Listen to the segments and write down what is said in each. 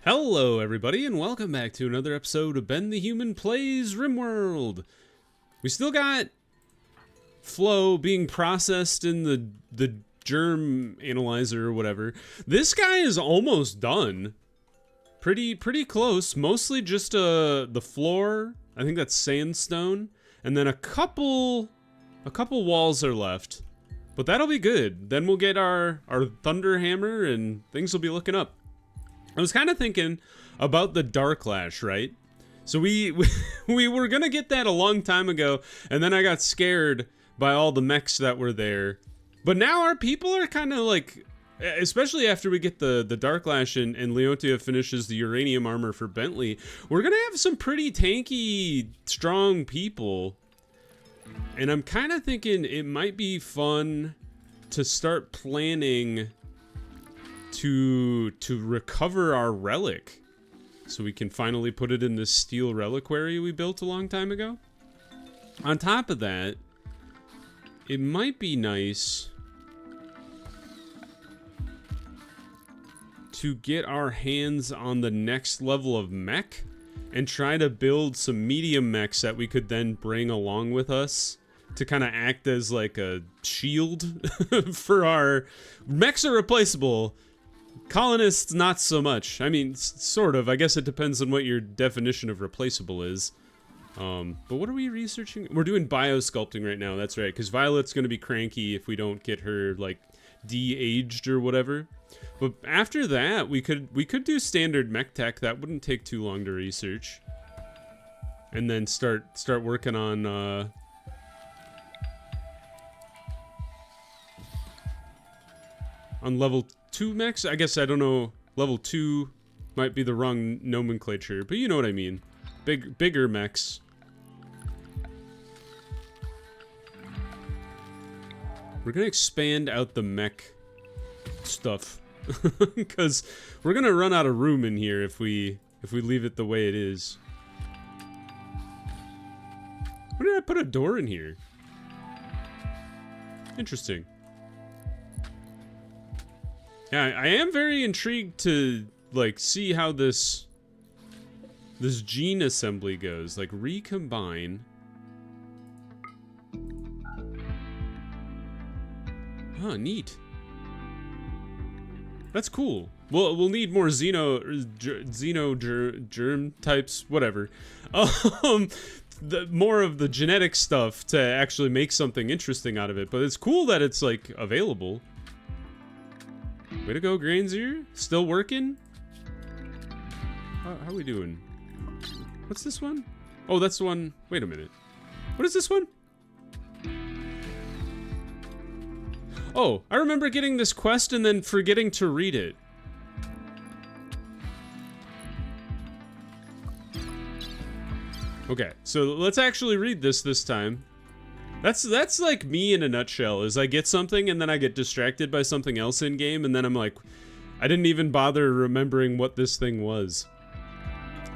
Hello everybody and welcome back to another episode of Ben the Human Plays Rimworld. We still got Flo being processed in the germ analyzer or whatever. This guy is almost done. Pretty close. Mostly just the floor. I think that's sandstone, and then a couple walls are left. But that'll be good. Then we'll get our thunder hammer and things will be looking up. I was kind of thinking about the Dark Lash, right? So we were gonna get that a long time ago, and then I got scared by all the mechs that were there. But now our people are kind of like, especially after we get the Dark Lash and Leontia finishes the uranium armor for Bentley, we're gonna have some pretty tanky, strong people. And I'm kind of thinking it might be fun to start planning to recover our relic, so we can finally put it in this steel reliquary we built a long time ago. On top of that, it might be nice to get our hands on the next level of mech and try to build some medium mechs that we could then bring along with us to kind of act as like a shield for our mechs. Are replaceable. Colonists, not so much. I mean, sort of. I guess it depends on what your definition of replaceable is. But what are we researching? We're doing biosculpting right now. That's right, because Violet's going to be cranky if we don't get her, like, de-aged or whatever. But after that, we could do standard mech tech. That wouldn't take too long to research. And then start working on level 2 mechs? I guess, I don't know, level 2 might be the wrong nomenclature, but you know what I mean. Bigger mechs. We're gonna expand out the mech stuff, because we're gonna run out of room in here if we leave it the way it is. Why did I put a door in here? Interesting. Yeah, I am very intrigued to, like, see how this gene assembly goes. Like, recombine. Oh, neat. That's cool. We'll need more germ types, whatever. More of the genetic stuff to actually make something interesting out of it. But it's cool that it's, like, available. Way to go, Grainsier. Still working? How are we doing? What's this one? Oh, that's the one. Wait a minute. What is this one? Oh, I remember getting this quest and then forgetting to read it. Okay, so let's actually read this time. That's like me in a nutshell, is I get something and then I get distracted by something else in game, and then I'm like, I didn't even bother remembering what this thing was.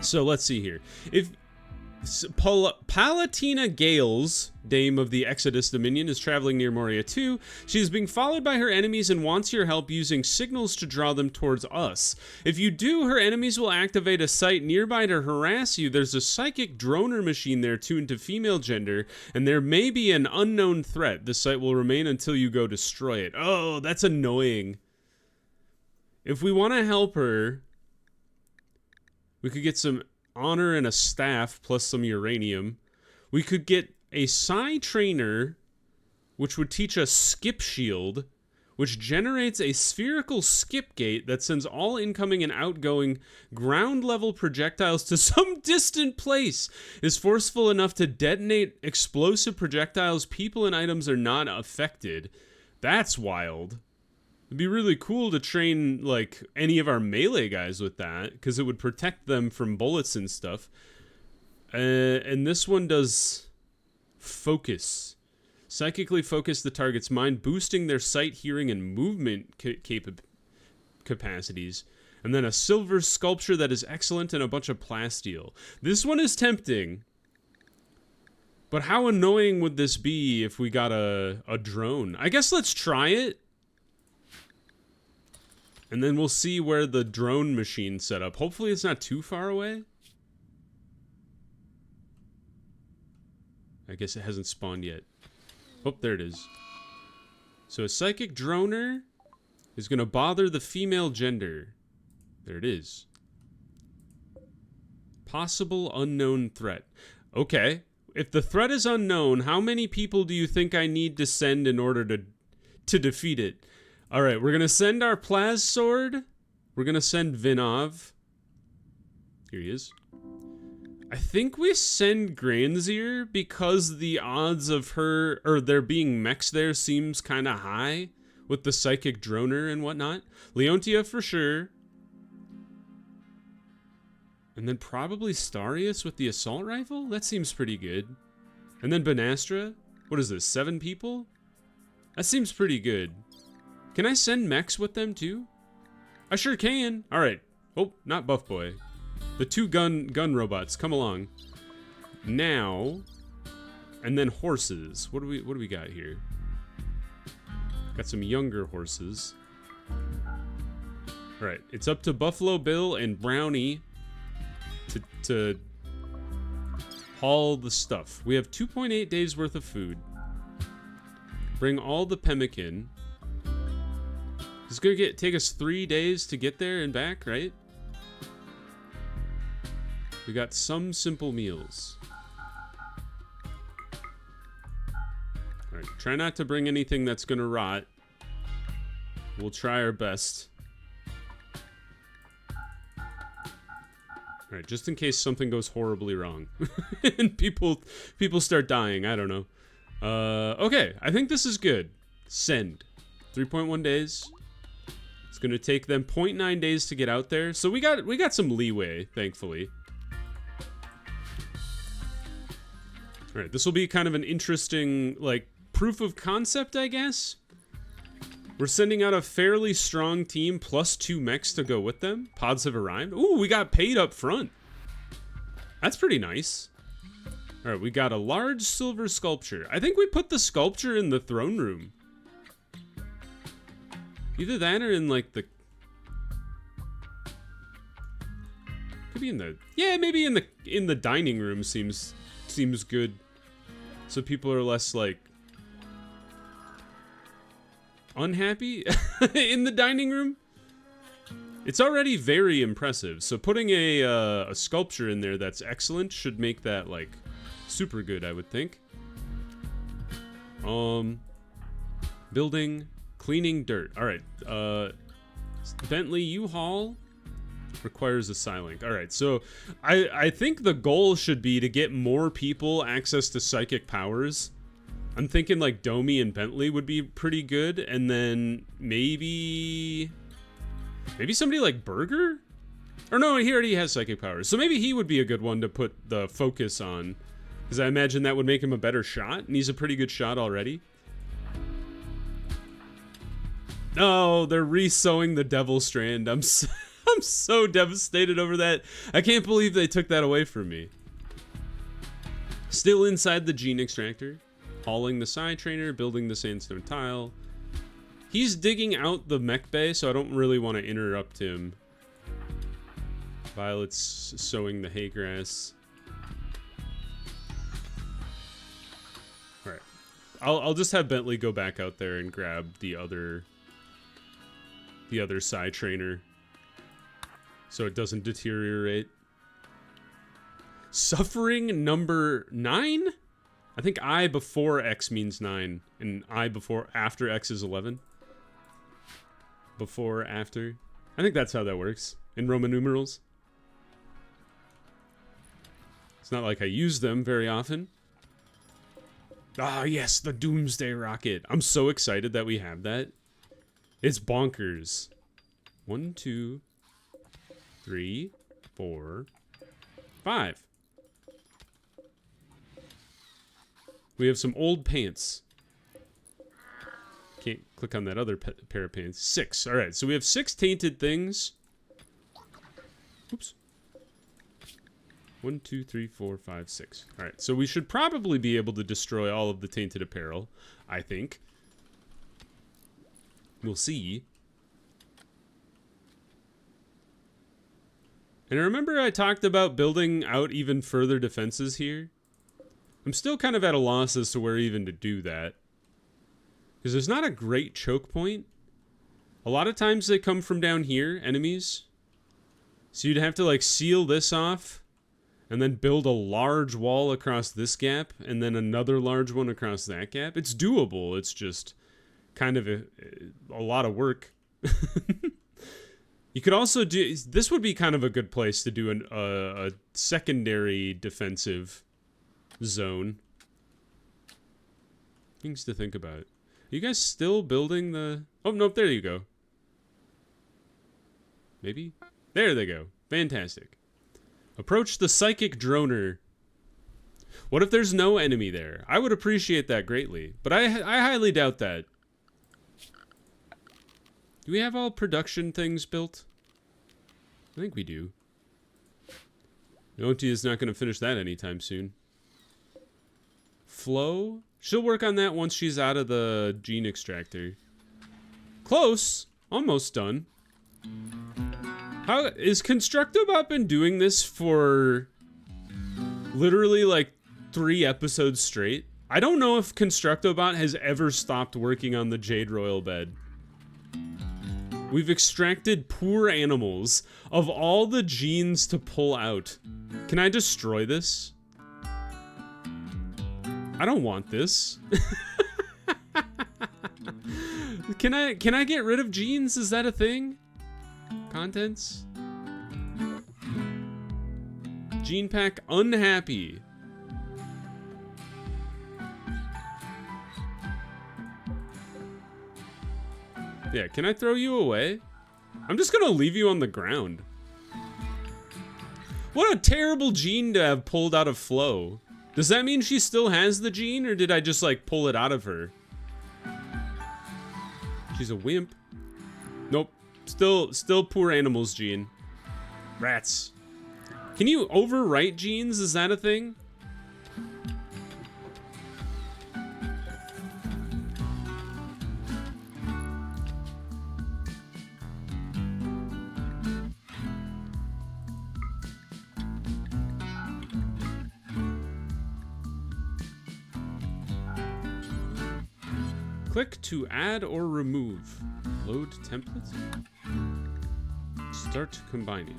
So let's see here. If Palatina Gales, Dame of the Exodus Dominion, is traveling near Moria 2. She is being followed by her enemies and wants your help using signals to draw them towards us. If you do, her enemies will activate a site nearby to harass you. There's a psychic droner machine there tuned to female gender, and there may be an unknown threat. The site will remain until you go destroy it. Oh, that's annoying. If we want to help her, we could get some honor and a staff plus some uranium. We could get a psi trainer, which would teach us skip shield, which generates a spherical skip gate that sends all incoming and outgoing ground level projectiles to some distant place. Is forceful enough to detonate explosive projectiles. People and items are not affected. That's wild. It'd be really cool to train, like, any of our melee guys with that, because it would protect them from bullets and stuff. And this one does focus. Psychically focus the target's mind, boosting their sight, hearing, and movement capacities. And then a silver sculpture that is excellent and a bunch of plasteel. This one is tempting. But how annoying would this be if we got a drone? I guess let's try it. And then we'll see where the drone machine's set up. Hopefully it's not too far away. I guess it hasn't spawned yet. Oh, there it is. So a psychic droner is going to bother the female gender. There it is. Possible unknown threat. Okay. If the threat is unknown, how many people do you think I need to send in order to defeat it? All right, we're going to send our Plaz Sword. We're going to send Vinov. Here he is. I think we send Granzir because the odds of her, or there being mechs there seems kind of high with the psychic droner and whatnot. Leontia for sure. And then probably Starius with the assault rifle? That seems pretty good. And then Banastra? What is this, 7 people? That seems pretty good. Can I send mechs with them too? I sure can. Alright. Oh, not Buff Boy. The 2 gun robots, come along. Now. And then horses. What do we got here? Got some younger horses. Alright, it's up to Buffalo Bill and Brownie to haul the stuff. We have 2.8 days worth of food. Bring all the pemmican. It's gonna take us 3 days to get there and back, right? We got some simple meals. Alright, try not to bring anything that's gonna rot. We'll try our best. Alright, just in case something goes horribly wrong. And people start dying, I don't know. Okay, I think this is good. Send. 3.1 days. It's gonna take them 0.9 days to get out there. So we got some leeway, thankfully. Alright, this will be kind of an interesting, like, proof of concept, I guess. We're sending out a fairly strong team plus 2 mechs to go with them. Pods have arrived. Ooh, we got paid up front. That's pretty nice. Alright, we got a large silver sculpture. I think we put the sculpture in the throne room. Either that or in, like, the... Could be in the... Yeah, maybe in the dining room seems good. So people are less, like... unhappy in the dining room. It's already very impressive, so putting a sculpture in there that's excellent should make that like super good, I would think. Building, cleaning dirt. All right, Bentley U-Haul requires a Psylink. All right, so I think the goal should be to get more people access to psychic powers. I'm thinking like Domi and Bentley would be pretty good, and then maybe somebody like Burger? Or no, he already has psychic powers, so maybe he would be a good one to put the focus on, because I imagine that would make him a better shot, and he's a pretty good shot already. No, they're re-sewing the Devil Strand. I'm so devastated over that. I can't believe they took that away from me. Still inside the gene extractor. Hauling the Psy Trainer, building the sandstone tile. He's digging out the mech bay, so I don't really want to interrupt him. Violet's sowing the hay grass. Alright. I'll just have Bentley go back out there and grab the other Psy Trainer, so it doesn't deteriorate. Suffering number 9? I think I before X means 9, and I after X is 11. Before, after. I think that's how that works in Roman numerals. It's not like I use them very often. Ah, yes, the Doomsday Rocket. I'm so excited that we have that. It's bonkers. 1, 2, 3, 4, 5. We have some old pants. Can't click on that other pair of pants. 6. All right, so we have 6 tainted things. Oops. 1, 2, 3, 4, 5, 6. All right, so we should probably be able to destroy all of the tainted apparel, I think. We'll see. And remember I talked about building out even further defenses here? I'm still kind of at a loss as to where even to do that. Because there's not a great choke point. A lot of times they come from down here, enemies. So you'd have to like seal this off and then build a large wall across this gap and then another large one across that gap. It's doable. It's just kind of a lot of work. You could also do, this would be kind of a good place to do a secondary defensive zone. Things to think about. Are you guys still building the, oh nope, there you go. Maybe? There they go. Fantastic. Approach the psychic droner. What if there's no enemy there? I would appreciate that greatly, but I highly doubt that. Do we have all production things built? I think we do. Noti is not going to finish that anytime soon. Flo? She'll work on that once she's out of the gene extractor. Close. Almost done. How is Constructobot been doing this for literally like 3 episodes straight? I don't know if Constructobot has ever stopped working on the Jade Royal bed. We've extracted poor animals of all the genes to pull out. Can I destroy this? I don't want this. Can I get rid of genes? Is that a thing? Contents? Gene pack unhappy. Yeah, can I throw you away? I'm just gonna leave you on the ground. What a terrible gene to have pulled out of Flo. Does that mean she still has the gene, or did I just like pull it out of her? She's a wimp. Nope. Still poor animals gene. Rats. Can you overwrite genes? Is that a thing? Click to add or remove. Load template. Start combining.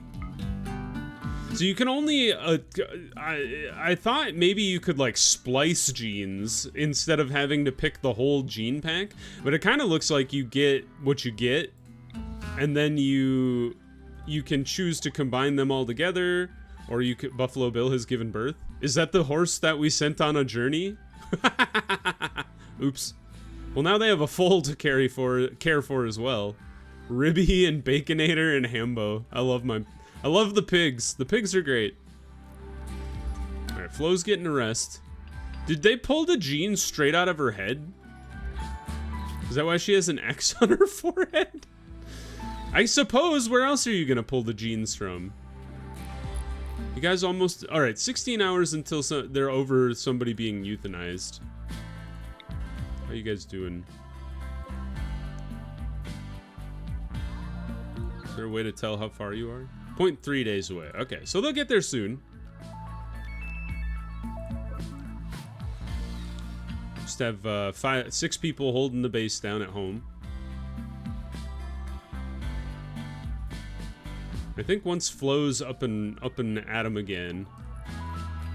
So you can only, I thought maybe you could like splice genes instead of having to pick the whole gene pack, but it kind of looks like you get what you get, and then you can choose to combine them all together, or you could, Buffalo Bill has given birth. Is that the horse that we sent on a journey? Oops. Well, now they have a foal to care for as well. Ribby and Baconator and Hambo. I love the pigs. The pigs are great. All right, Flo's getting a rest. Did they pull the gene straight out of her head? Is that why she has an X on her forehead? I suppose. Where else are you gonna pull the genes from? You guys almost. All right, 16 hours until they're over somebody being euthanized. How you guys doing? Is there a way to tell how far you are? 0.3 days away. Okay, so they'll get there soon. Just have 6 people holding the base down at home. I think once Flo's up and at 'em again,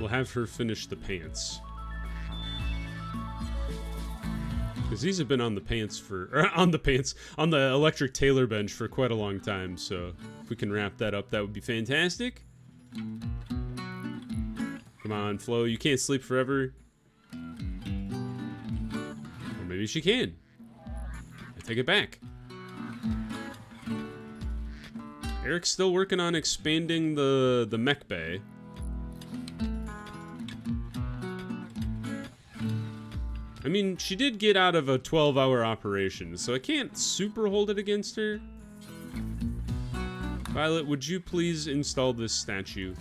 we'll have her finish the pants. Because these have been on the pants on the electric tailor bench for quite a long time, so if we can wrap that up, that would be fantastic. Come on, Flo, you can't sleep forever. Or maybe she can. I take it back. Eric's still working on expanding the mech bay. I mean, she did get out of a 12-hour operation, so I can't super hold it against her. Violet, would you please install this statue?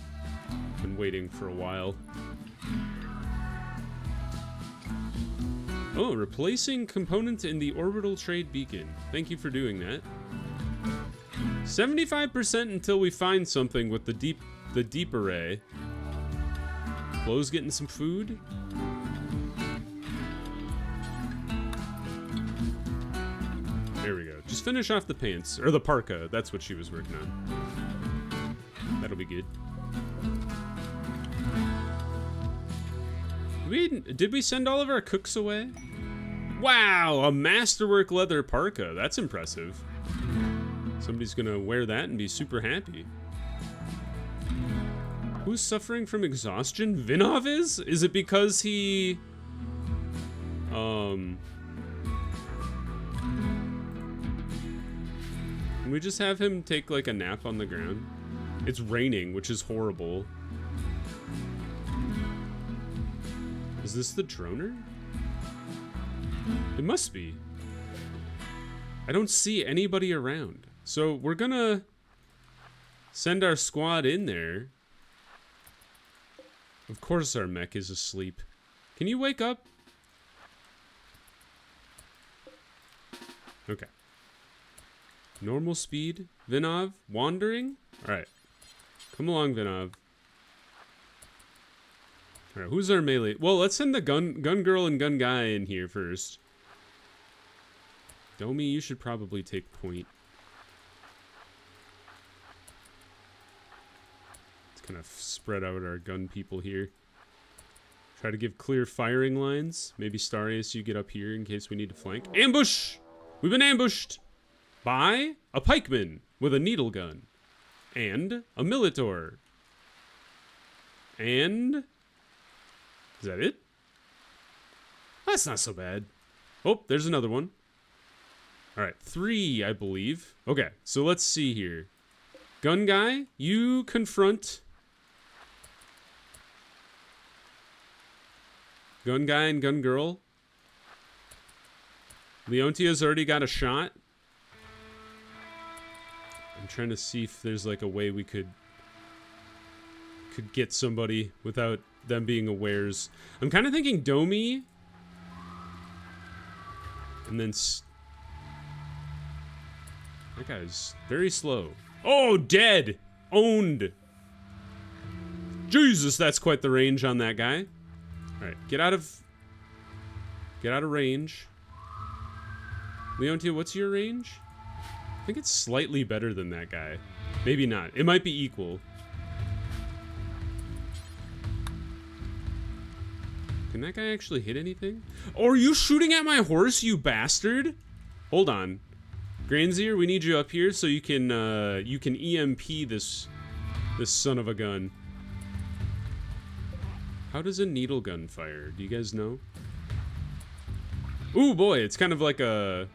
Been waiting for a while. Oh, replacing component in the orbital trade beacon. Thank you for doing that. 75% until we find something with the deep array. Flo's getting some food. There we go. Just finish off the pants. Or the parka. That's what she was working on. That'll be good. Did we send all of our cooks away? Wow, a masterwork leather parka. That's impressive. Somebody's gonna wear that and be super happy. Who's suffering from exhaustion? Vinov is? Is it because he... Can we just have him take like a nap on the ground? It's raining, which is horrible. Is this the droner? It must be. I don't see anybody around. So we're gonna send our squad in there. Of course our mech is asleep. Can you wake up? Okay. Normal speed. Vinov, wandering? Alright. Come along, Vinov. Alright, who's our melee? Well, let's send the gun girl and gun guy in here first. Domi, you should probably take point. Let's kind of spread out our gun people here. Try to give clear firing lines. Maybe Starius, you get up here in case we need to flank. Ambush! We've been ambushed by a pikeman with a needle gun. And a militor. And... is that it? That's not so bad. Oh, there's another one. Alright, 3, I believe. Okay, so let's see here. Gun guy, you confront... gun guy and gun girl. Leontia's already got a shot. I'm trying to see if there's like a way we could get somebody without them being awares. I'm kind of thinking Domi. And then... that guy's very slow. Oh, dead! Owned! Jesus, that's quite the range on that guy. Alright, get out of range. Leontia, what's your range? I think it's slightly better than that guy. Maybe not. It might be equal. Can that guy actually hit anything? Oh, are you shooting at my horse, you bastard? Hold on. Granzier, we need you up here so you can EMP this son of a gun. How does a needle gun fire? Do you guys know? Ooh, boy, it's kind of like a...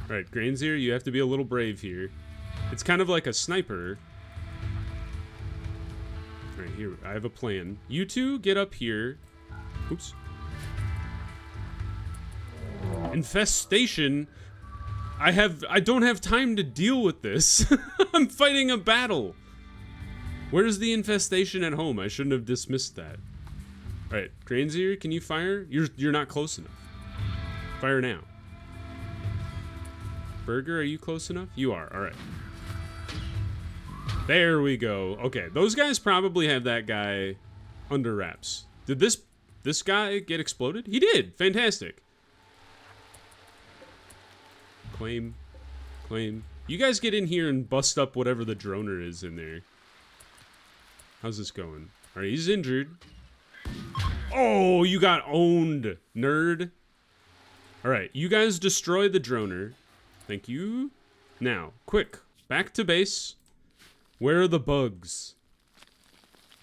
Alright, Granzier, you have to be a little brave here. It's kind of like a sniper. Alright, here, I have a plan. You two get up here. Oops. Infestation? I don't have time to deal with this. I'm fighting a battle. Where's the infestation at home? I shouldn't have dismissed that. Alright, Granzier, can you fire? You're not close enough. Fire now. Burger, are you close enough? You are, alright. There we go. Okay, those guys probably have that guy under wraps. Did this guy get exploded? He did! Fantastic. Claim. You guys get in here and bust up whatever the droner is in there. How's this going? Alright, he's injured. Oh, you got owned, nerd. Alright, you guys destroy the droner. Thank you. Now, quick, back to base. Where are the bugs?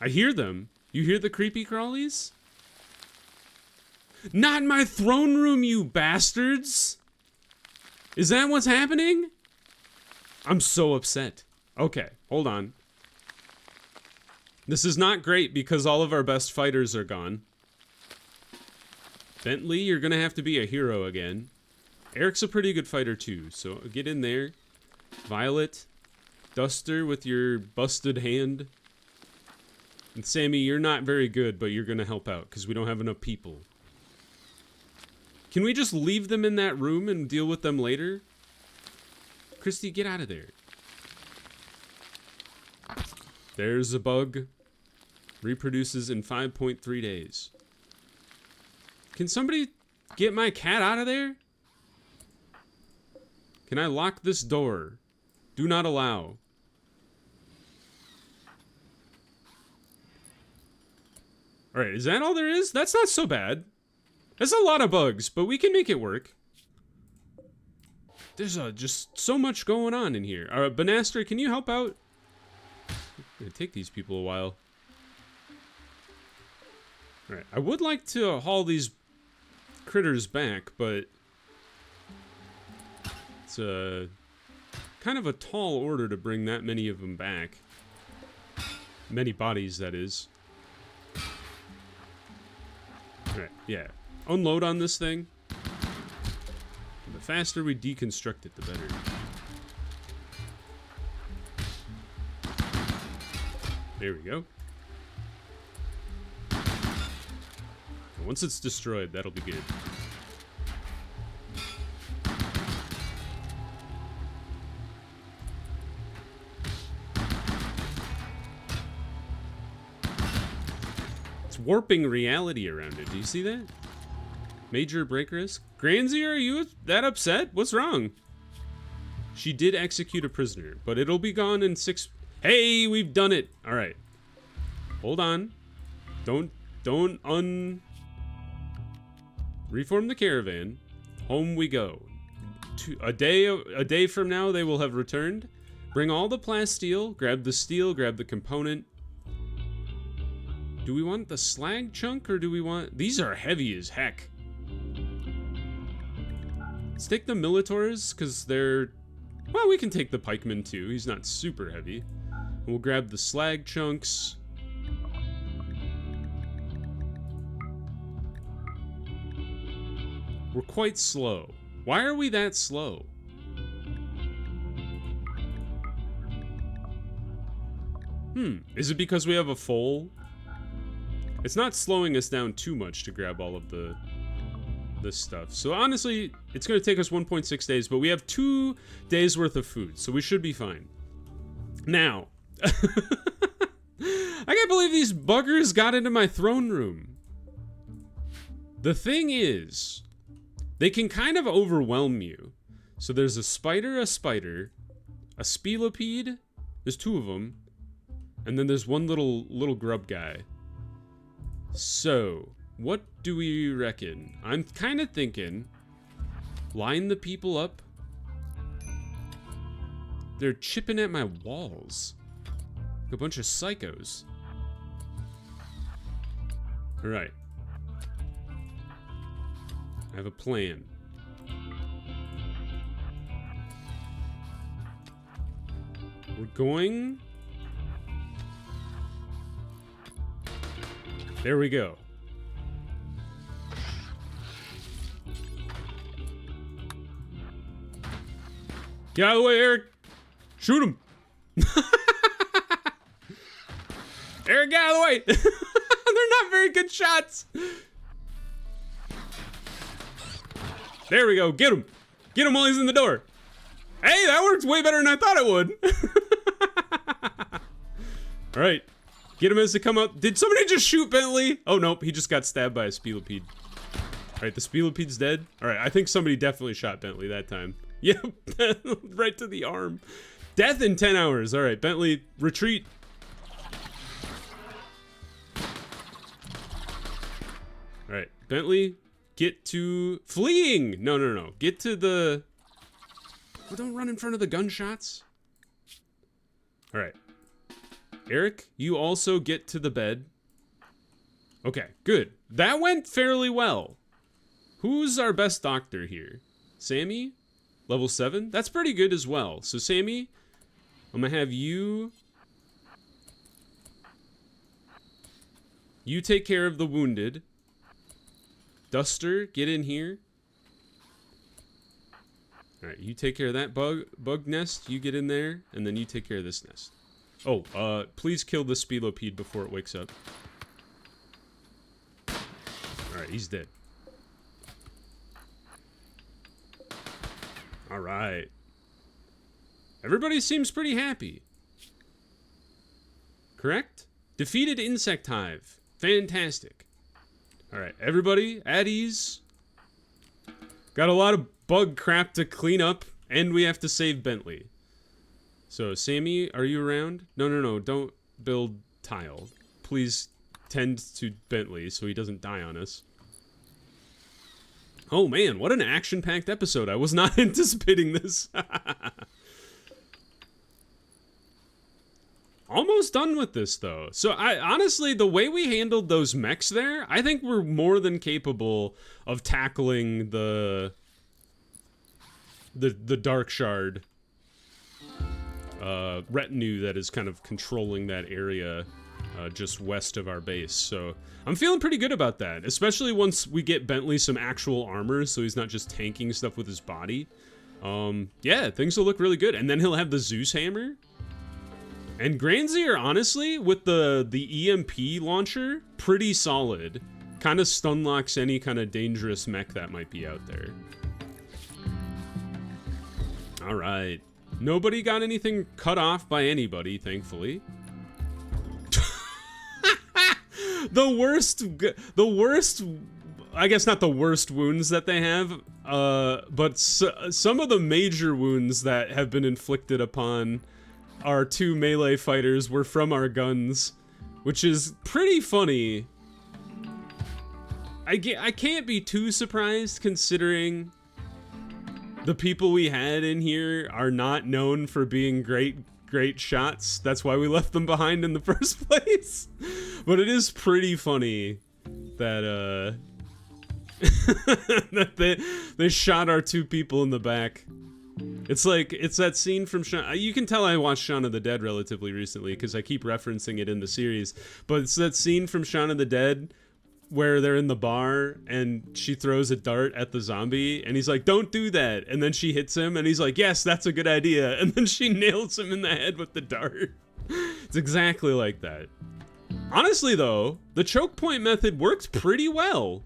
I hear them. You hear the creepy crawlies? Not in my throne room, you bastards! Is that what's happening? I'm so upset. Okay, hold on. This is not great because all of our best fighters are gone. Bentley, you're gonna have to be a hero again. Eric's a pretty good fighter too, so get in there. Violet, Duster with your busted hand. And Sammy, you're not very good, but you're gonna help out because we don't have enough people. Can we just leave them in that room and deal with them later? Christy, get out of there. There's a bug. Reproduces in 5.3 days. Can somebody get my cat out of there? Can I lock this door? Do not allow. Alright, is that all there is? That's not so bad. That's a lot of bugs, but we can make it work. There's just so much going on in here. Alright, Banastra, can you help out? It's gonna take these people a while. Alright, I would like to haul these critters back, but it's kind of a tall order to bring that many of them back. Many bodies, that is. Alright, yeah. Unload on this thing. The faster we deconstruct it, the better. There we go. And once it's destroyed, that'll be good. It's warping reality around it. Do you see that? Major break risk. Granzy, are you that upset? What's wrong? She did execute a prisoner, but it'll be gone in 6... Hey, we've done it. All right. Hold on. Don't reform the caravan. Home we go. A day from now, they will have returned. Bring all the plasteel. Grab the steel. Grab the component. Do we want the slag chunk or do we want... These are heavy as heck. Let's take the Militors because they're... Well, we can take the pikeman too. He's not super heavy. We'll grab the slag chunks. We're quite slow. Why are we that slow? Is it because we have a foal? It's not slowing us down too much to grab all of this stuff. So honestly, it's going to take us 1.6 days, but we have 2 days worth of food, so we should be fine. Now, I can't believe these buggers got into my throne room. The thing is, they can kind of overwhelm you. So there's a spider, a spelopede, there's 2 of them, and then there's one little grub guy. So, what do we reckon? I'm kind of thinking, line the people up. They're chipping at my walls. Like a bunch of psychos. Alright. I have a plan. We're going... There we go. Get out of the way, Eric! Shoot him! Eric, get out of the way! They're not very good shots! There we go, get him! Get him while he's in the door! Hey, that works way better than I thought it would! Alright, get him as they come up. Did somebody just shoot Bentley? Oh nope, he just got stabbed by a spelopede. Alright, the spelopede's dead. Alright, I think somebody definitely shot Bentley that time. Yep, right to the arm. Death in 10 hours. Alright, Bentley, retreat. Alright, Bentley, get to... Fleeing! No. Get to the... Oh, don't run in front of the gunshots. Alright. Eric, you also get to the bed. Okay, good. That went fairly well. Who's our best doctor here? Sammy? Level 7? That's pretty good as well. So, Sammy, I'm gonna have you... You take care of the wounded. Duster, get in here. Alright, you take care of that bug nest. You get in there, and then you take care of this nest. Oh, please kill the spelopede before it wakes up. Alright, he's dead. All right. Everybody seems pretty happy. Correct? Defeated insect hive. Fantastic. All right, everybody at ease. Got a lot of bug crap to clean up, and we have to save Bentley. So, Sammy, are you around? No, don't build tile. Please tend to Bentley so he doesn't die on us. Oh man, what an action-packed episode. I was not anticipating this. Almost done with this, though. So, honestly, the way we handled those mechs there, I think we're more than capable of tackling the Dark Shard retinue that is kind of controlling that area just west of our base. So, I'm feeling pretty good about that, especially once we get Bentley some actual armor, so he's not just tanking stuff with his body. Yeah, things will look really good. And then he'll have the Zeus hammer. And Granzier, honestly, with the EMP launcher, pretty solid. Kind of stun locks any kind of dangerous mech that might be out there. Alright. Nobody got anything cut off by anybody, thankfully. The worst, I guess not the worst wounds that they have, but some of the major wounds that have been inflicted upon our two melee fighters were from our guns, which is pretty funny. I can't be too surprised considering the people we had in here are not known for being great shots. That's why we left them behind in the first place. But it is pretty funny that that they shot our two people in the back. It's that scene from you can tell I watched Shaun of the Dead relatively recently because I keep referencing it in the series, but it's that scene from Shaun of the Dead where they're in the bar and she throws a dart at the zombie and he's like, don't do that, and then she hits him and he's like, yes, that's a good idea, and then she nails him in the head with the dart. It's exactly like that. Honestly though, the choke point method worked pretty well.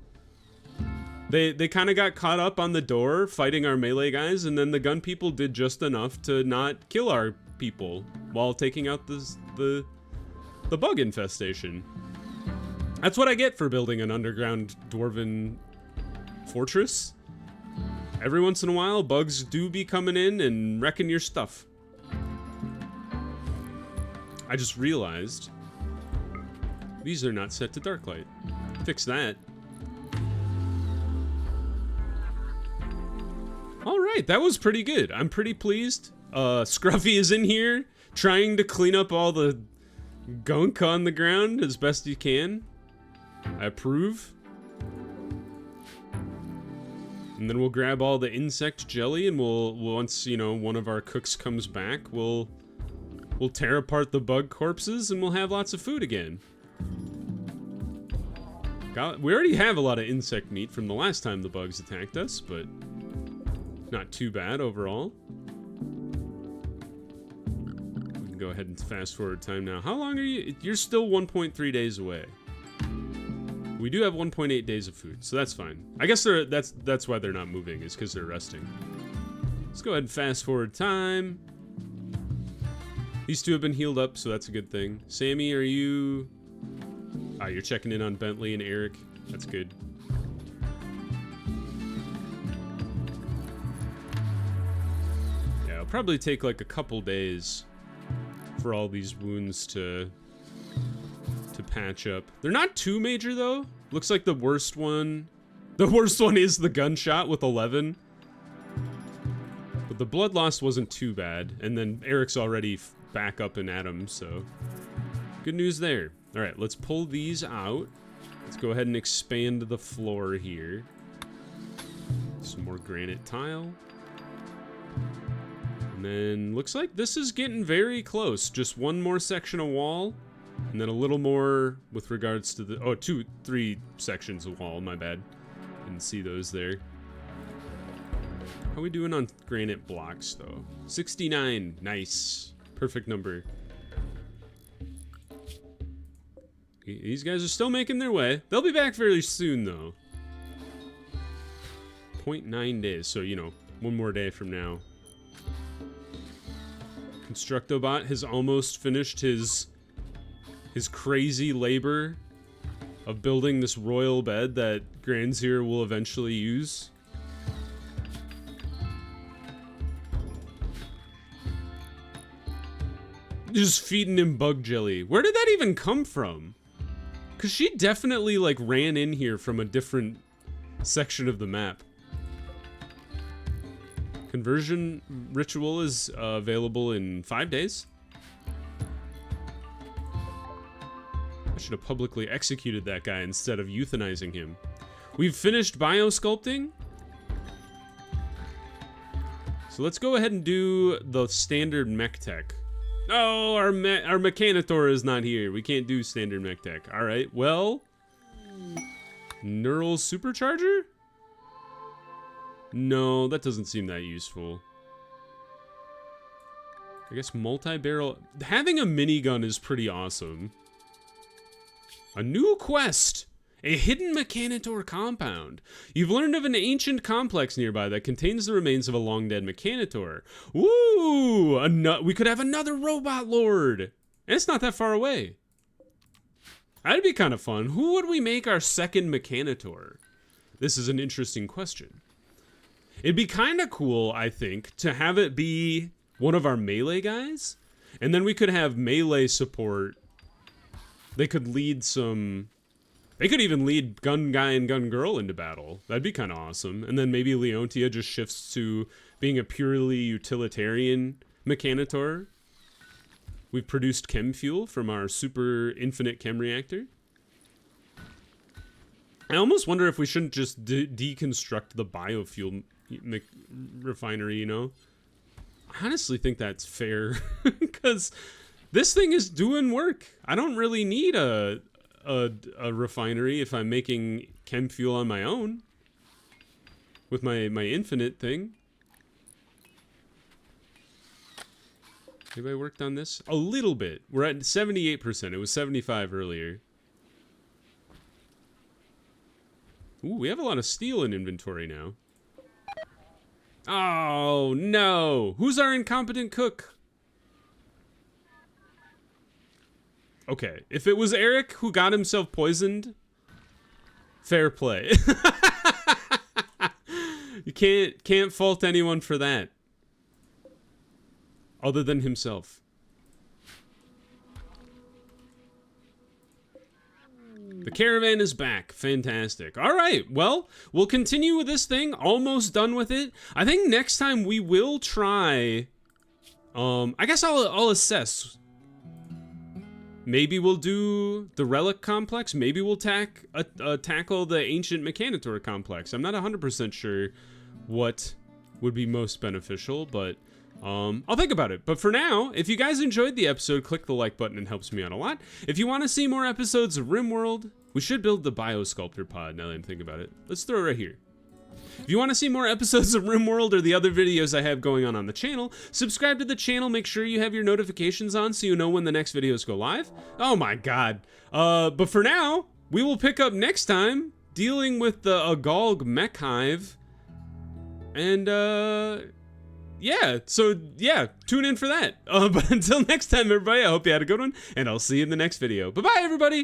They kind of got caught up on the door fighting our melee guys, and then the gun people did just enough to not kill our people while taking out the bug infestation. That's what I get for building an underground dwarven fortress. Every once in a while, bugs do be coming in and wrecking your stuff. I just realized these are not set to dark light. Fix that. Alright, that was pretty good. I'm pretty pleased. Scruffy is in here trying to clean up all the gunk on the ground as best he can. I approve. And then we'll grab all the insect jelly and we'll once, you know, one of our cooks comes back, we'll tear apart the bug corpses and we'll have lots of food again. We already have a lot of insect meat from the last time the bugs attacked us, but not too bad overall. We can go ahead and fast forward time now. How long are you? You're still 1.3 days away. We do have 1.8 days of food, so that's fine. I guess that's why they're not moving, is because they're resting. Let's go ahead and fast forward time. These two have been healed up, so that's a good thing. Sammy, are you... Ah, you're checking in on Bentley and Eric. That's good. Probably take like a couple days for all these wounds to patch up. They're not too major though. Looks like the worst one is the gunshot with 11. But the blood loss wasn't too bad, and then Eric's already back up and at him, so good news there. All right, let's pull these out. Let's go ahead and expand the floor here. Some more granite tile. And then looks like this is getting very close. Just one more section of wall, and then a little more with regards to the 3 sections of wall. My bad, didn't see those there. How are we doing on granite blocks though? 69, nice, perfect number. These guys are still making their way. They'll be back very soon though. 0.9 days, so you know, One more day from now. Constructobot has almost finished his crazy labor of building this royal bed that Granzir will eventually use. Just feeding him bug jelly. Where did that even come from? Because she definitely, like, ran in here from a different section of the map. Conversion ritual is available in 5 days. I should have publicly executed that guy instead of euthanizing him. We've finished biosculpting. So let's go ahead and do the standard mech tech. Oh, our Mechanitor is not here. We can't do standard mech tech. All right, well, neural supercharger? No, that doesn't seem that useful. I guess multi-barrel. Having a minigun is pretty awesome. A new quest. A hidden Mechanitor compound. You've learned of an ancient complex nearby that contains the remains of a long-dead Mechanitor. Woo! We could have another robot lord. And it's not that far away. That'd be kind of fun. Who would we make our second Mechanitor? This is an interesting question. It'd be kind of cool, I think, to have it be one of our melee guys. And then we could have melee support. They could lead some... They could even lead gun guy and gun girl into battle. That'd be kind of awesome. And then maybe Leontia just shifts to being a purely utilitarian Mechanitor. We've produced chem fuel from our super infinite chem reactor. I almost wonder if we shouldn't just deconstruct the biofuel refinery, you know? I honestly think that's fair. Because this thing is doing work. I don't really need a refinery if I'm making chem fuel on my own with my infinite thing. Anybody worked on this? A little bit. We're at 78%. It was 75 earlier. Ooh, we have a lot of steel in inventory now. Oh, no. Who's our incompetent cook? Okay, if it was Eric who got himself poisoned, fair play. You can't fault anyone for that. Other than himself. The caravan is back. Fantastic. All right, well, we'll continue with this thing. Almost done with it. I think next time we will try... I guess I'll assess... Maybe we'll do the relic complex. Maybe we'll tackle the ancient Mechanitor complex. I'm not 100% sure what would be most beneficial, but I'll think about it. But for now, if you guys enjoyed the episode, click the like button. It helps me out a lot. If you want to see more episodes of Rimworld, we should build the Biosculptor pod now that I'm thinking about it. Let's throw it right here. If you want to see more episodes of Rimworld or the other videos I have going on the channel, subscribe to the channel, make sure you have your notifications on so you know when the next videos go live. Oh my god. But for now, we will pick up next time dealing with the Agalg mech hive. And, yeah, so, yeah, tune in for that. But until next time, everybody, I hope you had a good one, and I'll see you in the next video. Bye-bye, everybody!